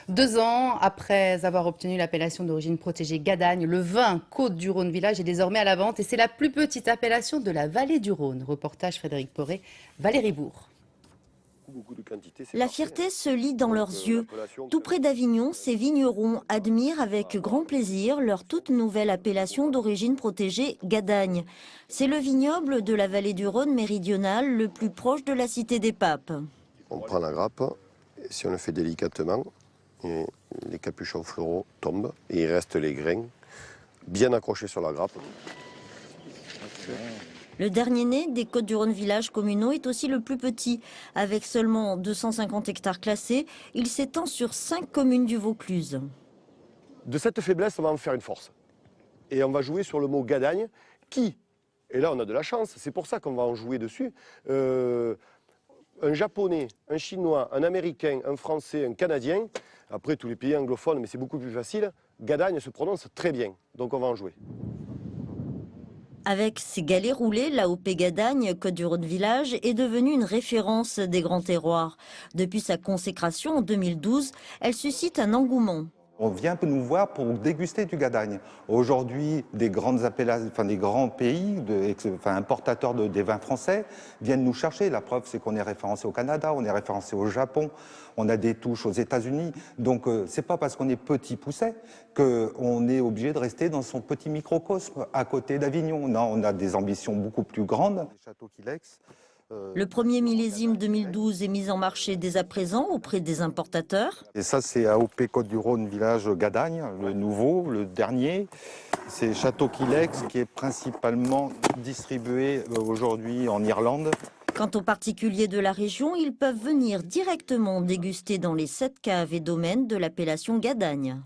2 ans après avoir obtenu l'appellation d'origine protégée Gadagne, le vin Côtes-du-Rhône Village est désormais à la vente et c'est la plus petite appellation de la vallée du Rhône. Reportage Frédéric Poré, Valérie Bourg. La fierté se lit dans leurs yeux. Tout près d'Avignon, ces vignerons admirent avec grand plaisir leur toute nouvelle appellation d'origine protégée Gadagne. C'est le vignoble de la vallée du Rhône méridionale le plus proche de la cité des Papes. On prend la grappe, et si on le fait délicatement, et les capuchons floraux tombent et il reste les grains bien accrochés sur la grappe. Le dernier né des Côtes-du-Rhône Village communaux est aussi le plus petit. Avec seulement 250 hectares classés, il s'étend sur 5 communes du Vaucluse. De cette faiblesse, on va en faire une force. Et on va jouer sur le mot Gadagne, qui, et là on a de la chance, c'est pour ça qu'on va en jouer dessus, un Japonais, un Chinois, un Américain, un Français, un Canadien, après tous les pays anglophones, mais c'est beaucoup plus facile, Gadagne se prononce très bien, donc on va en jouer. Avec ses galets roulés, l'AOP Gadagne, Côtes-du-Rhône Village, est devenue une référence des grands terroirs. Depuis sa consécration en 2012, elle suscite un engouement. On vient nous voir pour déguster du Gadagne. Aujourd'hui, des grandes appellations, des grands pays, importateurs des vins français, viennent nous chercher. La preuve, c'est qu'on est référencé au Canada, on est référencé au Japon, on a des touches aux États-Unis. Donc, c'est pas parce qu'on est petit pousset qu'on est obligé de rester dans son petit microcosme à côté d'Avignon. Non, on a des ambitions beaucoup plus grandes. Le premier millésime 2012 est mis en marché dès à présent auprès des importateurs. Et ça, c'est AOP Côtes-du-Rhône Village Gadagne, le nouveau, le dernier. C'est Château Kilex qui est principalement distribué aujourd'hui en Irlande. Quant aux particuliers de la région, ils peuvent venir directement déguster dans les 7 caves et domaines de l'appellation Gadagne.